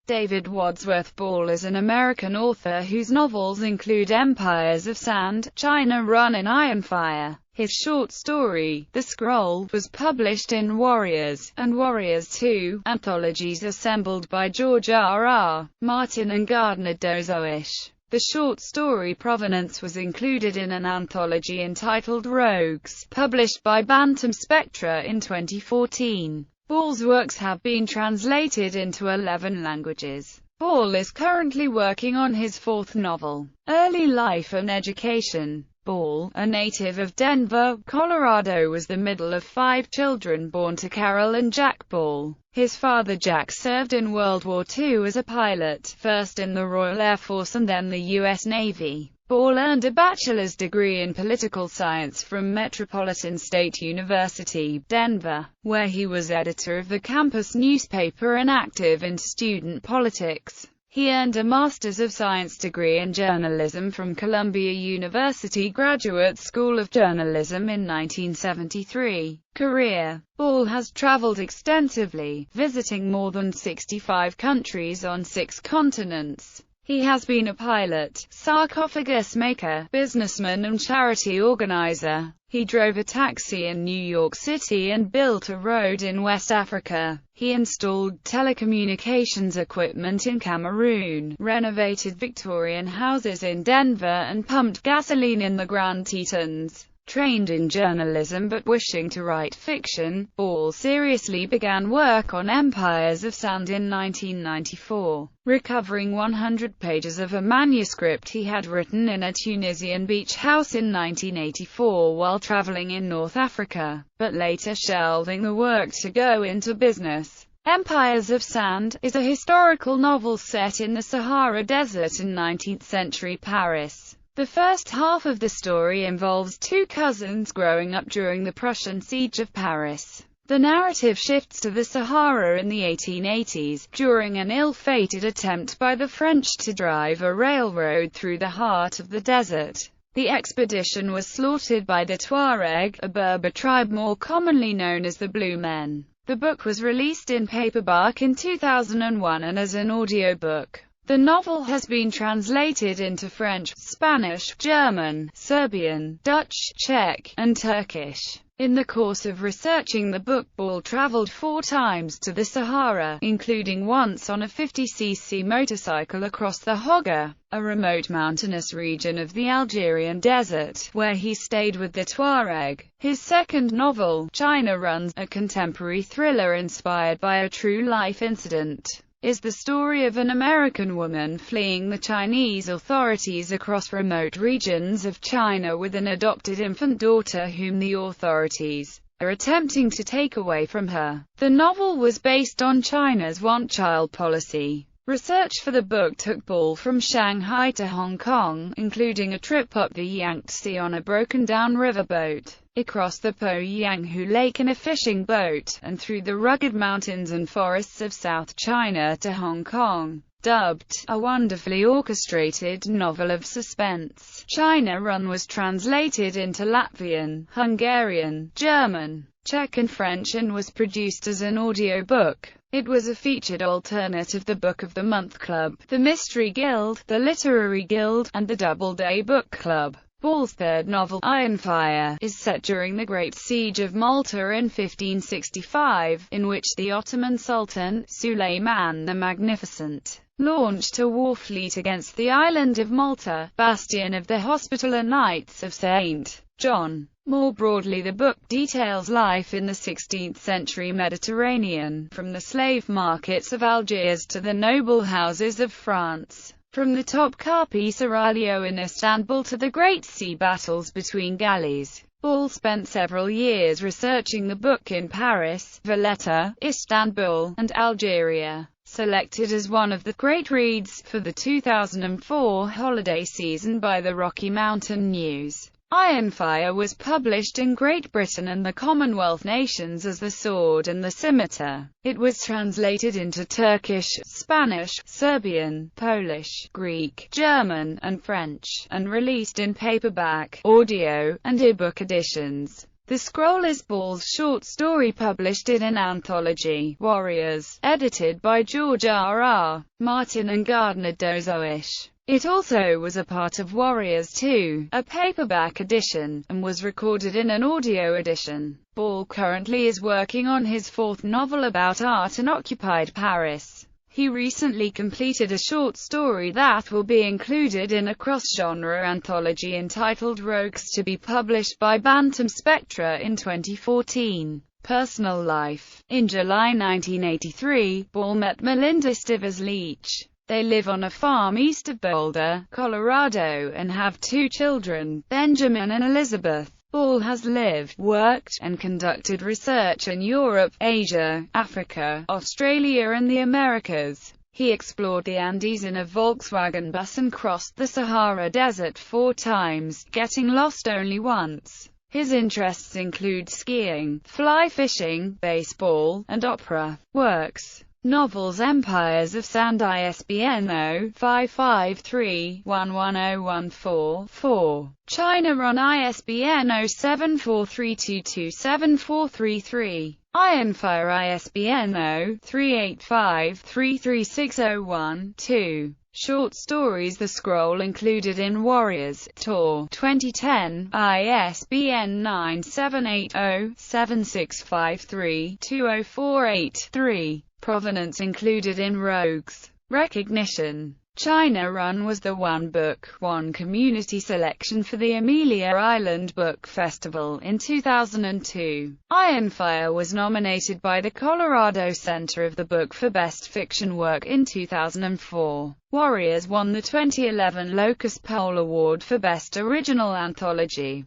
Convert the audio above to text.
David Wadsworth Ball is an American author whose novels include Empires of Sand, China Run and Iron Fire. His short story, The Scroll, was published in Warriors, and Warriors 2, anthologies assembled by George R.R. Martin and Gardner Dozois. The short story Provenance was included in an anthology entitled Rogues, published by Bantam Spectra in 2014. Ball's works have been translated into 11 languages. Ball is currently working on his fourth novel, Early Life and Education. Ball, a native of Denver, Colorado, was the middle of 5 children born to Carol and Jack Ball. His father Jack served in World War II as a pilot, first in the Royal Air Force and then the U.S. Navy. Ball earned a bachelor's degree in political science from Metropolitan State University, Denver, where he was editor of the campus newspaper and active in student politics. He earned a Master's of Science degree in journalism from Columbia University Graduate School of Journalism in 1973. Career: Ball has traveled extensively, visiting more than 65 countries on 6 continents. He has been a pilot, sarcophagus maker, businessman and charity organizer. He drove a taxi in New York City and built a road in West Africa. He installed telecommunications equipment in Cameroon, renovated Victorian houses in Denver and pumped gasoline in the Grand Tetons. Trained in journalism but wishing to write fiction, Ball seriously began work on Empires of Sand in 1994, recovering 100 pages of a manuscript he had written in a Tunisian beach house in 1984 while traveling in North Africa, but later shelving the work to go into business. Empires of Sand is a historical novel set in the Sahara Desert in 19th-century Paris. The first half of the story involves 2 cousins growing up during the Prussian siege of Paris. The narrative shifts to the Sahara in the 1880s, during an ill-fated attempt by the French to drive a railroad through the heart of the desert. The expedition was slaughtered by the Tuareg, a Berber tribe more commonly known as the Blue Men. The book was released in paperback in 2001 and as an audiobook. The novel has been translated into French, Spanish, German, Serbian, Dutch, Czech, and Turkish. In the course of researching the book, Ball traveled 4 times to the Sahara, including once on a 50cc motorcycle across the Hoggar, a remote mountainous region of the Algerian desert, where he stayed with the Tuareg. His second novel, China Runs, a contemporary thriller inspired by a true-life incident, is the story of an American woman fleeing the Chinese authorities across remote regions of China with an adopted infant daughter whom the authorities are attempting to take away from her. The novel was based on China's one-child policy. Research for the book took Ball from Shanghai to Hong Kong, including a trip up the Yangtze on a broken-down riverboat, across the Po-Yanghu Lake in a fishing boat, and through the rugged mountains and forests of South China to Hong Kong. Dubbed a wonderfully orchestrated novel of suspense, China Run was translated into Latvian, Hungarian, German, Czech and French and was produced as an audiobook. It was a featured alternate of the Book of the Month Club, the Mystery Guild, the Literary Guild, and the Doubleday Book Club. Ball's third novel, Iron Fire, is set during the Great Siege of Malta in 1565, in which the Ottoman Sultan, Suleiman the Magnificent, launched a war fleet against the island of Malta, bastion of the Hospitaller Knights of St. John. More broadly, the book details life in the 16th-century Mediterranean, from the slave markets of Algiers to the noble houses of France. From the Topkapi Seraglio in Istanbul to the great sea battles between galleys. Ball spent several years researching the book in Paris, Valletta, Istanbul, and Algeria. Selected as one of the great reads for the 2004 holiday season by the Rocky Mountain News, Iron Fire was published in Great Britain and the Commonwealth nations as The Sword and the Scimitar. It was translated into Turkish, Spanish, Serbian, Polish, Greek, German, and French, and released in paperback, audio, and ebook editions. The Scroll is Ball's short story published in an anthology, Warriors, edited by George R.R. Martin and Gardner Dozois. It also was a part of Warriors 2, a paperback edition, and was recorded in an audio edition. Ball currently is working on his fourth novel about art and occupied Paris. He recently completed a short story that will be included in a cross-genre anthology entitled Rogues, to be published by Bantam Spectra in 2014. Personal life. In July 1983, Ball met Melinda Stivers-Leach. They live on a farm east of Boulder, Colorado, and have two children, Benjamin and Elizabeth. Ball has lived, worked, and conducted research in Europe, Asia, Africa, Australia and the Americas. He explored the Andes in a Volkswagen bus and crossed the Sahara Desert 4 times, getting lost only once. His interests include skiing, fly fishing, baseball, and opera. Works. Novels: Empires of Sand, ISBN 0-553-11014-4. China Run, ISBN 0-743227-433. Ironfire, ISBN 0-385-33601-2. Short stories: The Scroll, included in Warriors, Tor. 2010, ISBN 978-0-7653-20483. Provenance, included in Rogues. Recognition. China Run was the One Book, One Community selection for the Amelia Island Book Festival in 2002. Ironfire was nominated by the Colorado Center of the Book for Best Fiction Work in 2004. Warriors won the 2011 Locust Poll Award for Best Original Anthology.